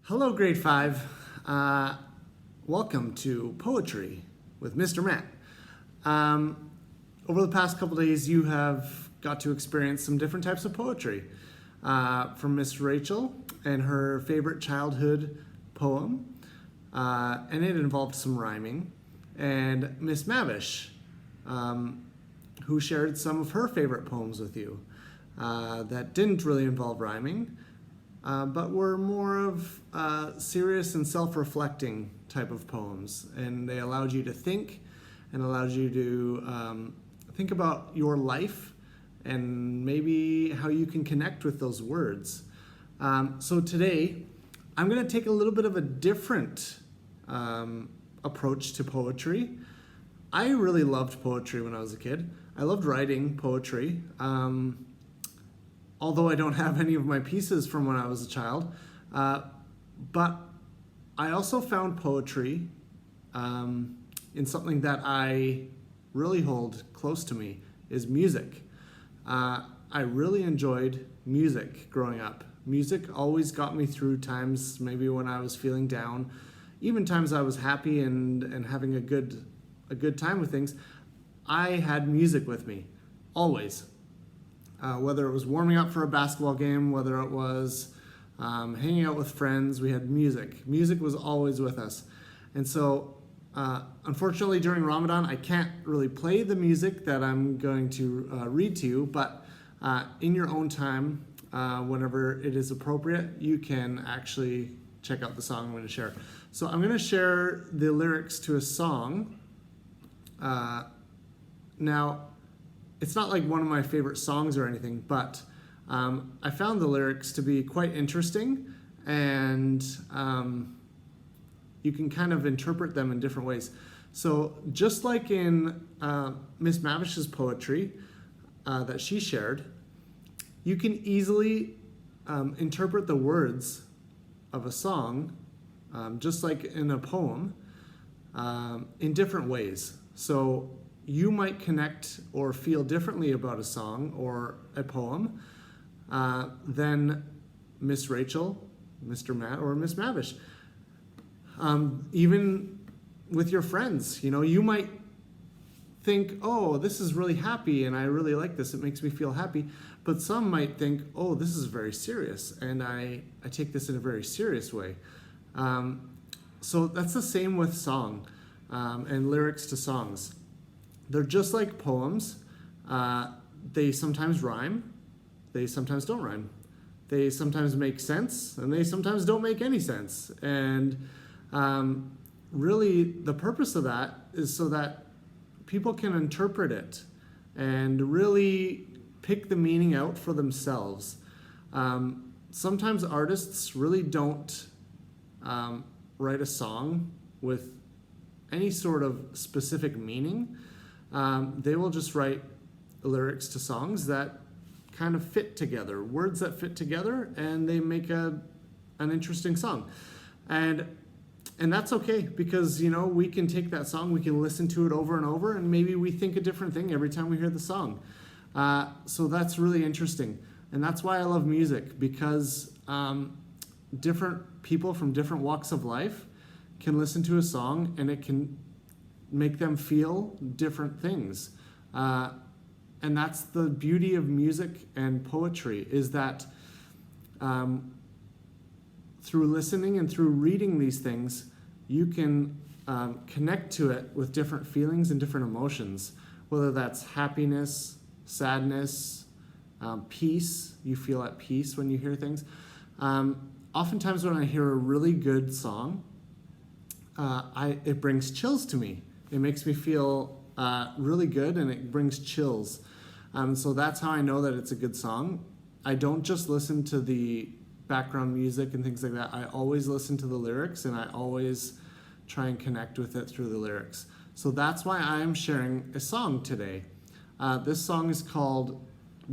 Hello, grade 5. Welcome to Poetry with Mr. Matt. Over the past couple days, you have got to experience some different types of poetry from Miss Rachel and her favorite childhood poem, and it involved some rhyming, and Miss Mavish, who shared some of her favorite poems with you that didn't really involve rhyming, but were more of serious and self-reflecting type of poems, and they allowed you to think and allowed you to think about your life and maybe how you can connect with those words. So today, I'm going to take a little bit of a different approach to poetry. I really loved poetry when I was a kid. I loved writing poetry. Although I don't have any of my pieces from when I was a child. But I also found poetry in something that I really hold close to me, is music. I really enjoyed music growing up. Music always got me through times maybe when I was feeling down, even times I was happy and having a good time with things. I had music with me, always. Whether it was warming up for a basketball game, whether it was hanging out with friends, we had music. Music was always with us. And so, unfortunately, during Ramadan, I can't really play the music that I'm going to read to you, but in your own time, whenever it is appropriate, you can actually check out the song I'm going to share. So I'm going to share the lyrics to a song. Now, it's not like one of my favorite songs or anything, but I found the lyrics to be quite interesting, and you can kind of interpret them in different ways. So just like in Miss Mavish's poetry that she shared, you can easily interpret the words of a song, just like in a poem, in different ways. So you might connect or feel differently about a song or a poem than Miss Rachel, Mr. Matt, or Miss Mavish. Even with your friends, you might think, oh, this is really happy and I really like this, it makes me feel happy. But some might think, oh, this is very serious and I take this in a very serious way. So that's the same with song and lyrics to songs. They're just like poems. They sometimes rhyme. They sometimes don't rhyme. They sometimes make sense, and they sometimes don't make any sense. And really, the purpose of that is so that people can interpret it and really pick the meaning out for themselves. Sometimes artists really don't write a song with any sort of specific meaning. They will just write lyrics to songs that kind of fit together, words that fit together, and they make an interesting song. And that's okay, because we can take that song, we can listen to it over and over, and maybe we think a different thing every time we hear the song. So that's really interesting. And that's why I love music, because different people from different walks of life can listen to a song and it can make them feel different things. And that's the beauty of music and poetry, is that through listening and through reading these things, you can connect to it with different feelings and different emotions, whether that's happiness, sadness, peace. You feel at peace when you hear things. Oftentimes when I hear a really good song, it brings chills to me. It makes me feel really good, and it brings chills. So that's how I know that it's a good song. I don't just listen to the background music and things like that. I always listen to the lyrics, and I always try and connect with it through the lyrics. So that's why I'm sharing a song today. This song is called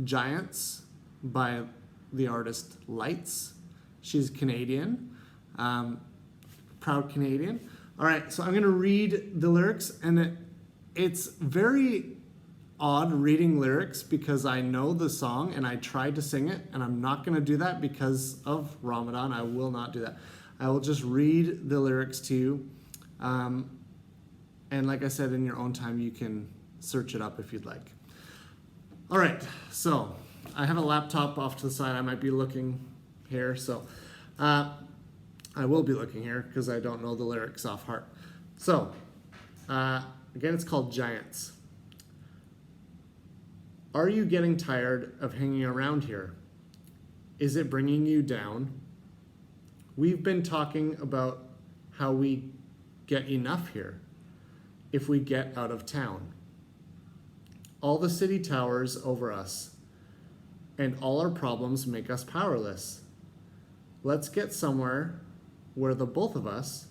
Giants by the artist Lights. She's Canadian, proud Canadian. All right, so I'm going to read the lyrics, and it's very odd reading lyrics because I know the song and I tried to sing it, and I'm not going to do that because of Ramadan. I will not do that. I will just read the lyrics to you. And like I said, in your own time, you can search it up if you'd like. All right, so I have a laptop off to the side. I might be looking here, so I will be looking here because I don't know the lyrics off heart. So, again, it's called Giants. Are you getting tired of hanging around here? Is it bringing you down? We've been talking about how we get enough here if we get out of town. All the city towers over us, and all our problems make us powerless. Let's get somewhere where the both of us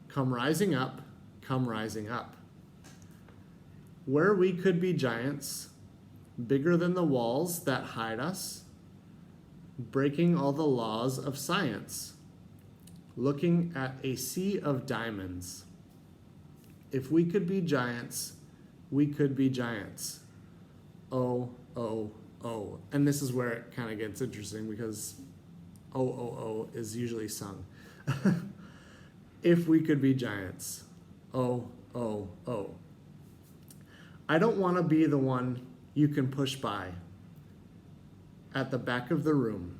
come rising up, where we could be giants, bigger than the walls that hide us, breaking all the laws of science, looking at a sea of diamonds. If we could be giants, we could be giants. Oh, oh, oh. And this is where it kind of gets interesting because oh, oh, oh is usually sung. If we could be giants. Oh, oh, oh. I don't want to be the one you can push by at the back of the room.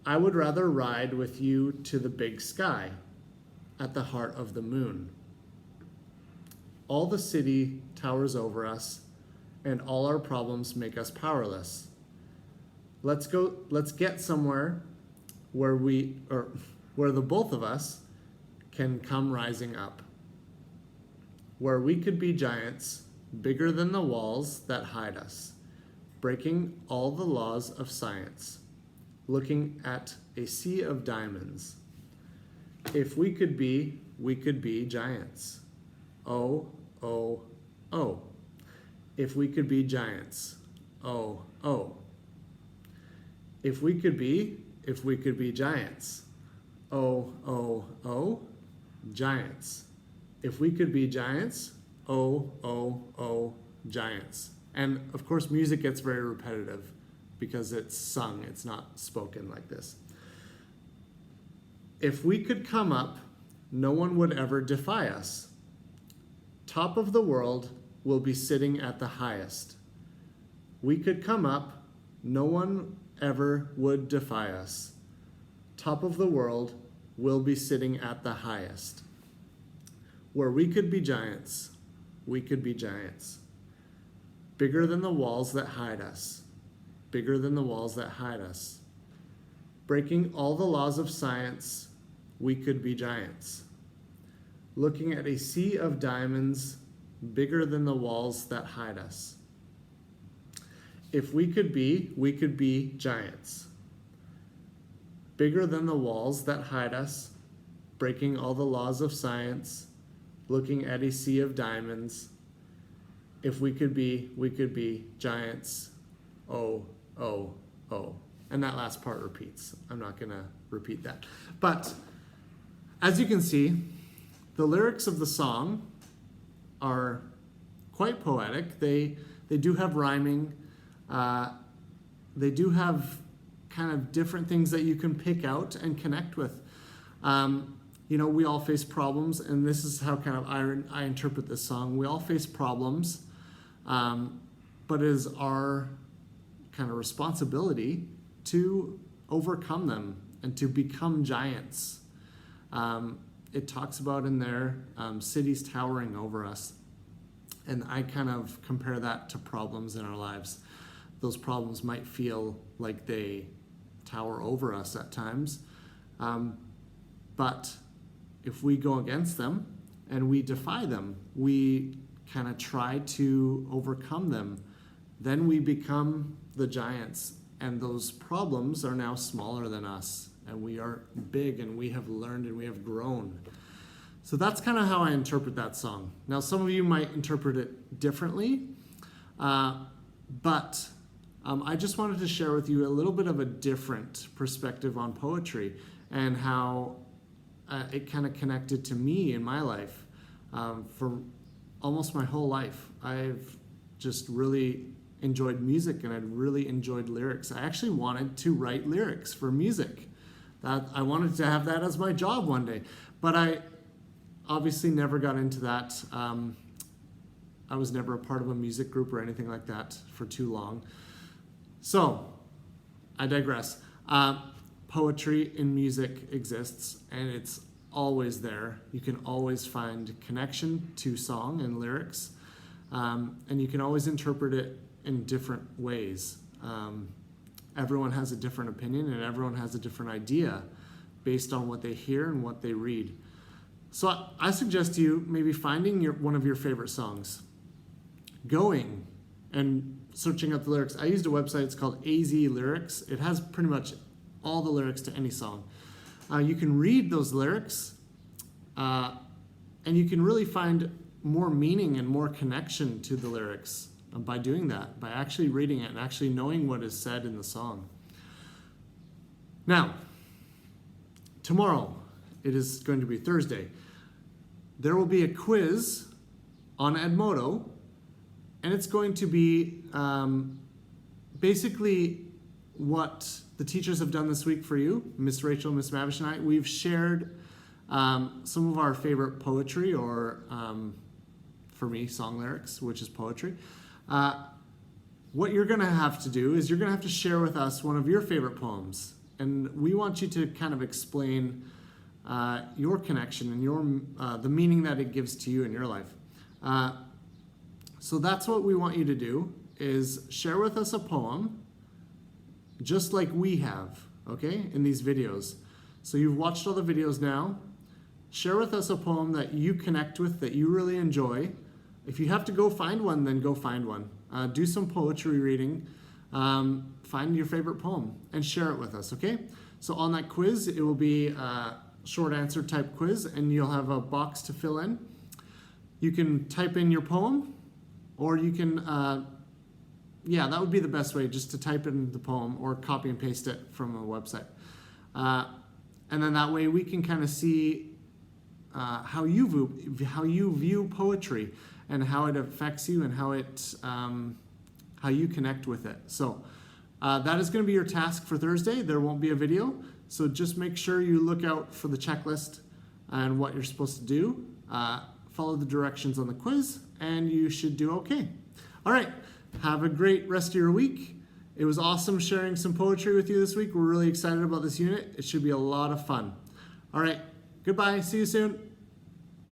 I would rather ride with you to the big sky at the heart of the moon. All the city towers over us, and all our problems make us powerless. Let's get somewhere where the both of us can come rising up, where we could be giants, bigger than the walls that hide us, breaking all the laws of science, looking at a sea of diamonds. If we could be giants. Oh, oh, oh. If we could be giants. Oh, oh. If we could be giants. Oh, oh, oh. Giants. If we could be giants. Oh, oh, oh. Giants. And of course, music gets very repetitive because it's sung, it's not spoken like this. If we could come up, no one would ever defy us. Top of the world will be sitting at the highest. We could come up, no one ever would defy us. Top of the world will be sitting at the highest. Where we could be giants, we could be giants. Bigger than the walls that hide us. Bigger than the walls that hide us. Breaking all the laws of science, we could be giants. Looking at a sea of diamonds, bigger than the walls that hide us. If we could be giants. Bigger than the walls that hide us, breaking all the laws of science, looking at a sea of diamonds. If we could be giants. Oh, oh, oh. And that last part repeats. I'm not going to repeat that. But as you can see, the lyrics of the song are quite poetic. They do have rhyming. They do have kind of different things that you can pick out and connect with. We all face problems, and this is how kind of I interpret this song. We all face problems, but it is our kind of responsibility to overcome them and to become giants. It talks about in there cities towering over us, and I kind of compare that to problems in our lives. Those problems might feel like they tower over us at times, but if we go against them and we defy them, we kind of try to overcome them, then we become the giants, and those problems are now smaller than us, and we are big, and we have learned, and we have grown. So that's kind of how I interpret that song. Now, some of you might interpret it differently, but I just wanted to share with you a little bit of a different perspective on poetry and how it kind of connected to me in my life. For almost my whole life, I've just really enjoyed music and I'd really enjoyed lyrics. I actually wanted to write lyrics for music. I wanted to have that as my job one day, but I obviously never got into that. I was never a part of a music group or anything like that for too long. So, I digress. Poetry in music exists, and it's always there. You can always find connection to song and lyrics, and you can always interpret it in different ways. Everyone has a different opinion, and everyone has a different idea based on what they hear and what they read. So I suggest to you maybe finding one of your favorite songs, going and searching up the lyrics. I used a website, it's called AZ Lyrics. It has pretty much all the lyrics to any song. You can read those lyrics, and you can really find more meaning and more connection to the lyrics by doing that, by actually reading it and actually knowing what is said in the song. Now, tomorrow, it is going to be Thursday, there will be a quiz on Edmodo, and it's going to be basically what the teachers have done this week for you. Miss Rachel, Miss Mavish, and I, we've shared some of our favorite poetry, or for me, song lyrics, which is poetry. What you're going to have to do is you're going to have to share with us one of your favorite poems. And we want you to kind of explain your connection and the meaning that it gives to you in your life. So that's what we want you to do, is share with us a poem, just like we have, okay, in these videos. So you've watched all the videos now. Share with us a poem that you connect with, that you really enjoy. If you have to go find one, then go find one. Do some poetry reading. Find your favorite poem and share it with us, okay? So on that quiz, it will be a short answer type quiz, and you'll have a box to fill in. You can type in your poem, or you can, that would be the best way, just to type in the poem or copy and paste it from a website. And then that way we can kind of see how you view poetry and how it affects you and how you connect with it. So that is going to be your task for Thursday. There won't be a video, so just make sure you look out for the checklist and what you're supposed to do. Follow the directions on the quiz, and you should do okay. All right, have a great rest of your week. It was awesome sharing some poetry with you this week. We're really excited about this unit. It should be a lot of fun. All right, goodbye. See you soon.